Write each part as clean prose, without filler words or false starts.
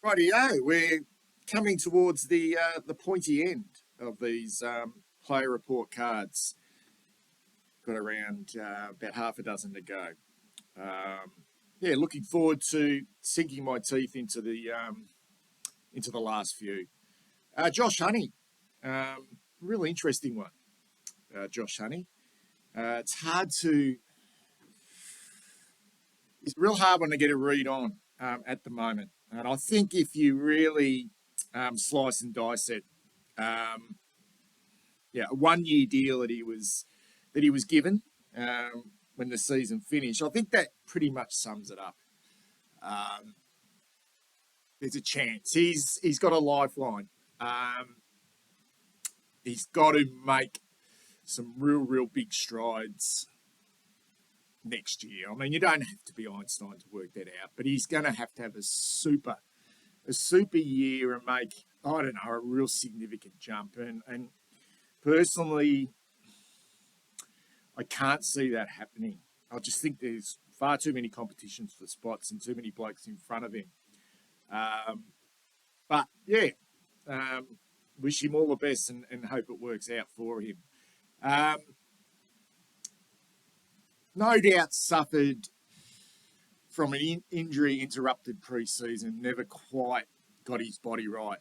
Rightio, we're coming towards the pointy end of these player report cards. Got around about half a dozen to go. Looking forward to sinking my teeth into the last few. Josh Honey, really interesting one. Josh Honey, it's real hard one to get a read on at the moment. And I think if you really slice and dice it, a 1 year deal that he was given when the season finished, I think that pretty much sums it up. There's a chance he's got a lifeline. He's got to make some real big strides next year. I mean, you don't have to be Einstein to work that out, but he's going to have a super year and make, I don't know, a real significant jump. And personally, I can't see that happening. I just think there's far too many competitions for spots and too many blokes in front of him. Wish him all the best and hope it works out for him. No doubt suffered from an injury-interrupted pre-season, never quite got his body right.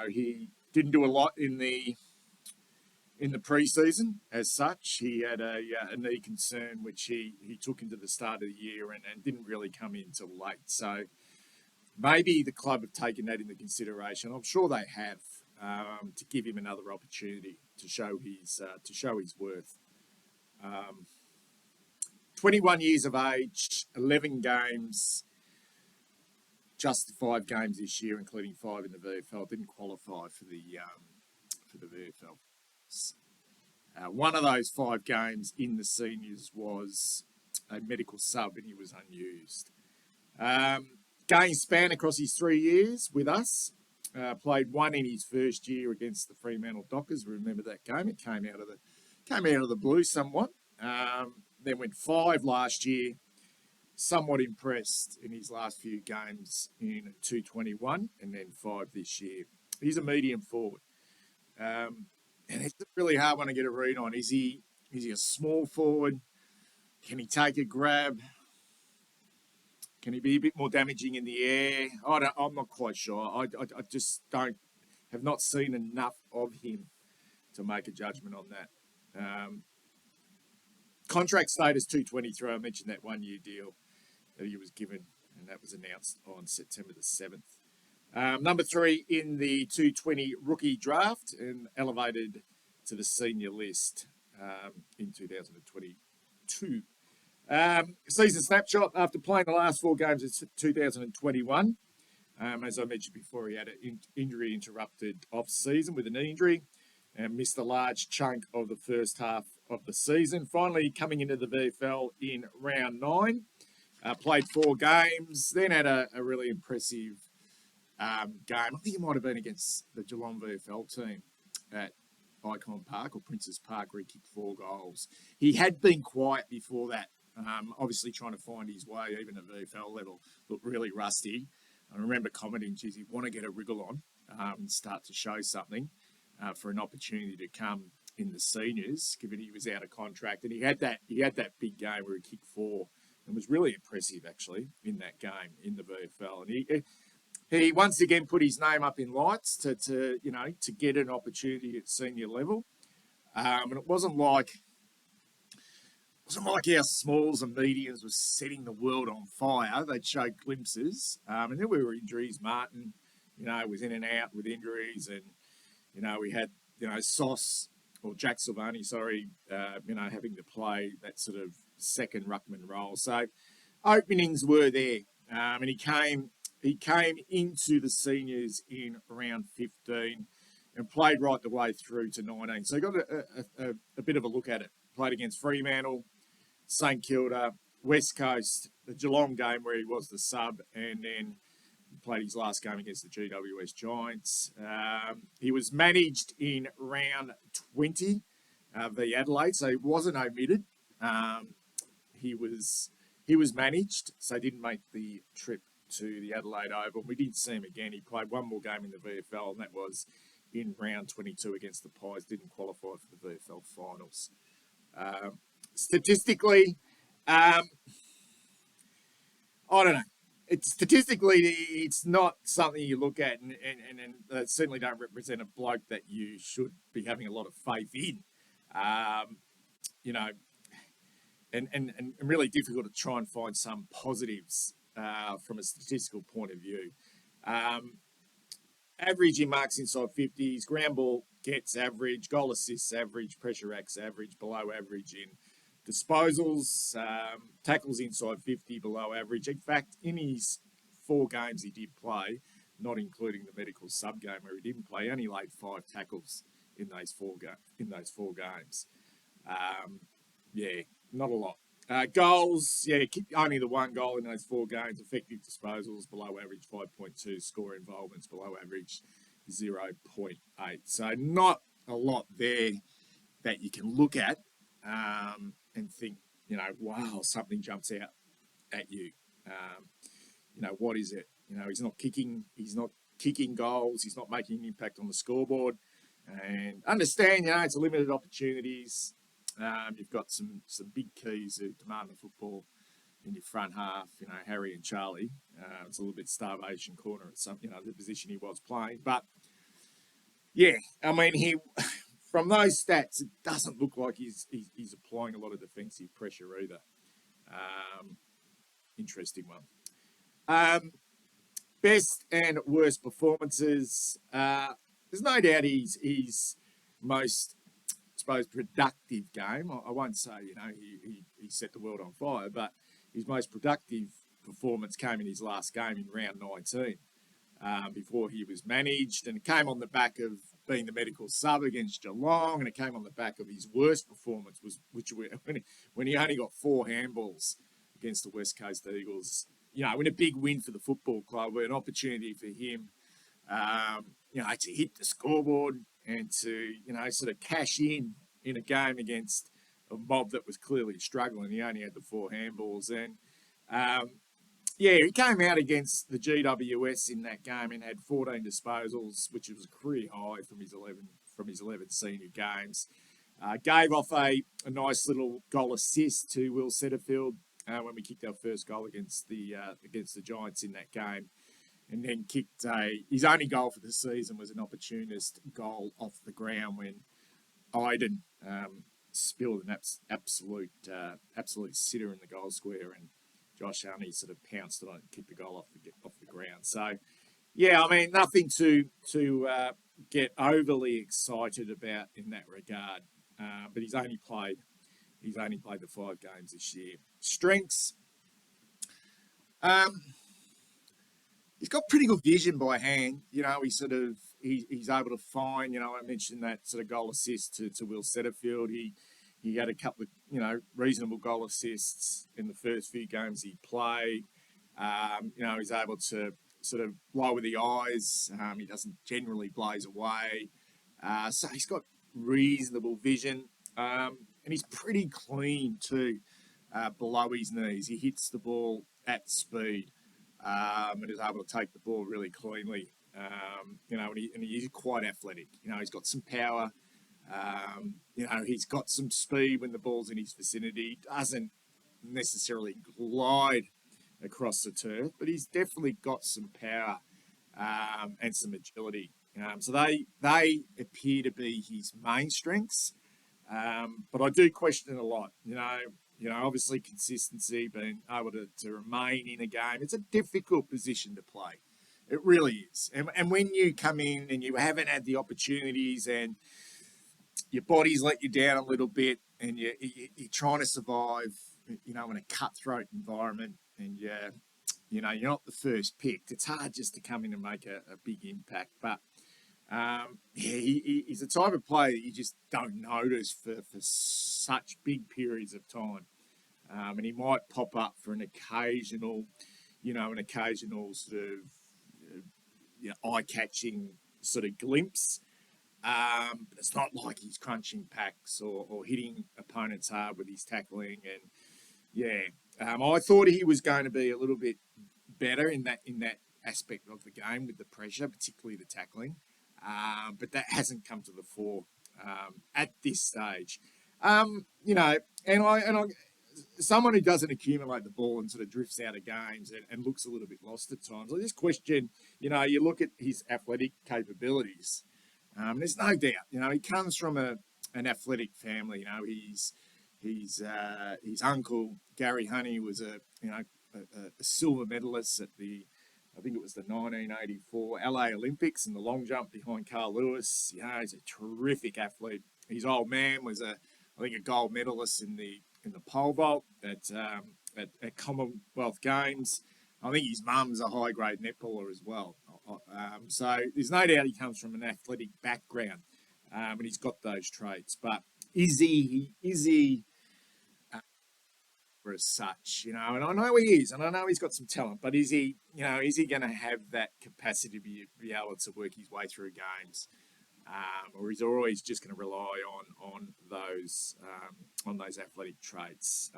He didn't do a lot in the pre-season as such. He had a knee concern, which he took into the start of the year and didn't really come in till late. So maybe the club have taken that into consideration. I'm sure they have, to give him another opportunity to show his worth. 21 years of age, 11 games, just 5 games this year, including 5 in the VFL. Didn't qualify for the VFL. One of those 5 games in the seniors was a medical sub, and he was unused. Game span across his 3 years with us. Played 1 in his first year against the Fremantle Dockers. Remember that game? It came out of the blue somewhat. Then went 5 last year. Somewhat impressed in his last few games in 221, and then 5 this year. He's a medium forward. And it's a really hard one to get a read on. Is he a small forward? Can he take a grab? Can he be a bit more damaging in the air? I'm not quite sure. I just have not seen enough of him to make a judgment on that. Contract status 223. I mentioned that 1 year deal that he was given, and that was announced on September the 7th. Number 3 in the 220 rookie draft and elevated to the senior list in 2022. Season snapshot after playing the last 4 games of 2021. As I mentioned before, he had an injury-interrupted off-season with a knee injury and missed a large chunk of the first half of the season. Finally, coming into the VFL in round 9, played 4 games, then had a really impressive game. I think it might have been against the Geelong VFL team at Icon Park or Princes Park, where he kicked 4 goals. He had been quiet before that, obviously trying to find his way, even at VFL level, looked really rusty. I remember commenting, geez, he'd want to get a wriggle on and start to show something for an opportunity to come in the seniors, given he was out of contract. And he had that big game where he kicked 4 and was really impressive, actually, in that game in the VFL. And he once again put his name up in lights to get an opportunity at senior level. And it wasn't like our smalls and mediums were setting the world on fire. They'd show glimpses. And then we were injuries. Martin, was in and out with injuries. And, we had, Jack Silvani, having to play that sort of second ruckman role. So openings were there. And he came into the seniors in round 15 and played right the way through to 19. So he got a bit of a look at it. Played against Fremantle, St Kilda, West Coast, the Geelong game where he was the sub, and then played his last game against the GWS Giants. He was managed in round 20 v Adelaide, so he wasn't omitted. He was managed, so didn't make the trip to the Adelaide Oval. We didn't see him again. He played one more game in the VFL, and that was in round 22 against the Pies. Didn't qualify for the VFL finals. Statistically, I don't know. It's not something you look at, and certainly don't represent a bloke that you should be having a lot of faith in. You know, and really difficult to try and find some positives from a statistical point of view. Average in marks inside 50s, ground ball gets average, goal assists average, pressure acts average, below average in disposals, tackles inside 50, below average. In fact, in his 4 games he did play, not including the medical sub game where he didn't play, he only laid 5 tackles in those 4 games. Yeah, not a lot. Goals, only the 1 goal in those 4 games. Effective disposals, below average 5.2. Score involvements, below average 0.8. So not a lot there that you can look at and think, wow, something jumps out at you. What is it? He's not kicking goals. He's not making an impact on the scoreboard. And understand, it's a limited opportunities. You've got some big keys who demand the football in your front half. Harry and Charlie. It's a little bit starvation corner at some, the position he was playing. But yeah, I mean, he from those stats, it doesn't look like he's applying a lot of defensive pressure either. Interesting one. Best and worst performances. There's no doubt he's most, I suppose, productive game. I won't say, he set the world on fire, but his most productive performance came in his last game in round 19, before he was managed, and it came on the back of being the medical sub against Geelong, and it came on the back of his worst performance, when he only got 4 handballs against the West Coast Eagles. In a big win for the football club, an opportunity for him, to hit the scoreboard and to, sort of cash in a game against a mob that was clearly struggling. He only had the 4 handballs. And, he came out against the GWS in that game and had 14 disposals, which was a career high from his 11 senior games. Gave off a nice little goal assist to Will Setterfield when we kicked our first goal against the Giants in that game. And then kicked his only goal for the season was an opportunist goal off the ground when Iden spilled an absolute sitter in the goal square, and Josh Arney sort of pounced on it and kicked the goal off the ground. So, yeah, I mean, nothing to get overly excited about in that regard. But he's only played the 5 games this year. Strengths. He's got pretty good vision by hand. He's able to find, I mentioned that sort of goal assist to Will Setterfield. He had a couple of, reasonable goal assists in the first few games he played. He's able to sort of lower the eyes. He doesn't generally blaze away. So he's got reasonable vision. And he's pretty clean too, below his knees. He hits the ball at speed. And is able to take the ball really cleanly, and he's quite athletic. He's got some power. He's got some speed when the ball's in his vicinity. Doesn't necessarily glide across the turf, but he's definitely got some power and some agility. So they appear to be his main strengths. But I do question it a lot. Obviously consistency, being able to remain in a game. It's a difficult position to play. It really is. And when you come in and you haven't had the opportunities and your body's let you down a little bit and you're trying to survive, in a cutthroat environment, and you're not the first picked, it's hard just to come in and make a big impact. But he's the type of player that you just don't notice for such big periods of time. And he might pop up for an occasional sort of eye-catching sort of glimpse. But it's not like he's crunching packs or hitting opponents hard with his tackling. And I thought he was going to be a little bit better in that aspect of the game with the pressure, particularly the tackling. But that hasn't come to the fore at this stage. You know, and I someone who doesn't accumulate the ball and sort of drifts out of games and looks a little bit lost at times. I just question, you look at his athletic capabilities. There's no doubt, he comes from an athletic family. His uncle Gary Honey was a silver medalist at I think it was the 1984 LA Olympics in the long jump behind Carl Lewis. He's a terrific athlete. His old man was I think a gold medalist in the pole vault at Commonwealth Games. I think his mum's a high grade netballer as well. So there's no doubt he comes from an athletic background, and he's got those traits. But is he as such, and I know he is, and I know he's got some talent, but is he going to have that capacity to be able to work his way through games, or is he always just going to rely on those athletic traits?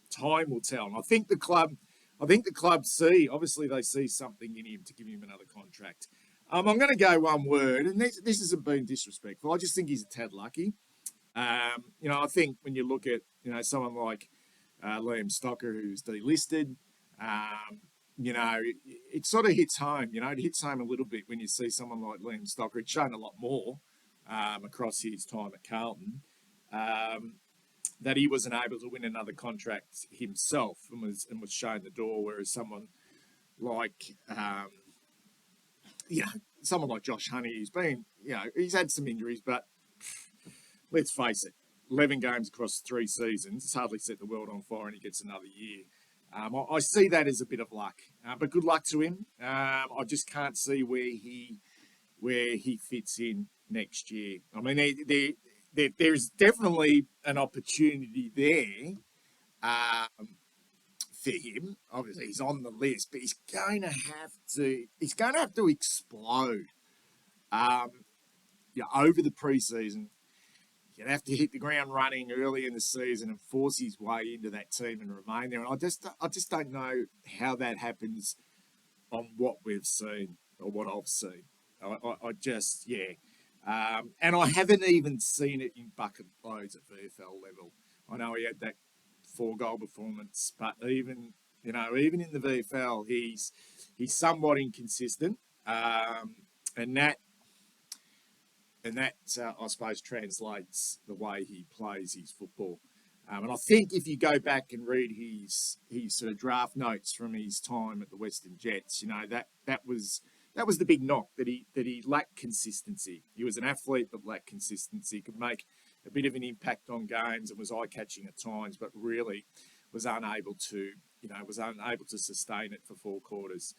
Time will tell. And I think the club obviously they see something in him to give him another contract. I'm going to go one word, and this hasn't been disrespectful. I just think he's a tad lucky. I think when you look at someone like Liam Stocker, who's delisted, it sort of hits home. It hits home a little bit when you see someone like Liam Stocker. It's shown a lot more across his time at Carlton. That he wasn't able to win another contract himself and was shown the door, whereas someone like Josh Honey, he's had some injuries, but let's face it, 11 games across 3 seasons, it's hardly set the world on fire, and he gets another year. I see that as a bit of luck, but good luck to him. I just can't see where he fits in next year. I mean, there's definitely an opportunity there for him. Obviously, he's on the list, but he's going to have to explode. Over the preseason, he'd have to hit the ground running early in the season and force his way into that team and remain there. And I just don't know how that happens on what we've seen or what I've seen. And I haven't even seen it in bucket loads at VFL level. I know he had that 4-goal performance, but even in the VFL, he's somewhat inconsistent, and that I suppose translates the way he plays his football. And I think if you go back and read his sort of draft notes from his time at the Western Jets, that was the big knock, that he lacked consistency. He was an athlete but lacked consistency. Could make a bit of an impact on games and was eye-catching at times, but really was unable to sustain it for 4 quarters.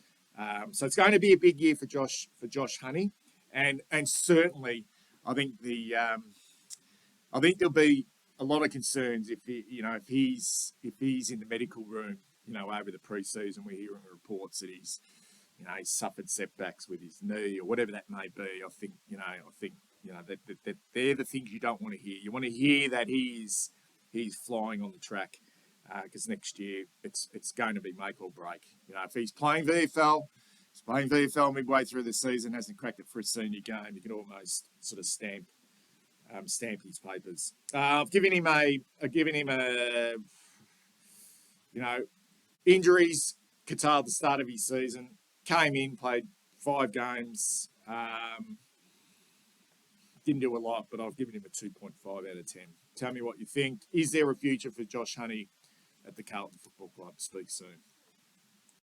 So it's going to be a big year for Josh Honey, and certainly I think there'll be a lot of concerns if he's in the medical room. Over the preseason, we're hearing reports that he's suffered setbacks with his knee or whatever that may be. I think that they're the things you don't want to hear. You want to hear that he's flying on the track, because next year it's going to be make or break. If he's playing VFL midway through the season, hasn't cracked it for a senior game, you can almost sort of stamp his papers. I've given him injuries. Qatar at the start of his season, came in, played 5 games, didn't do a lot, but I've given him a 2.5 out of 10. Tell me what you think. Is there a future for Josh Honey at the Carlton Football Club? Speak soon.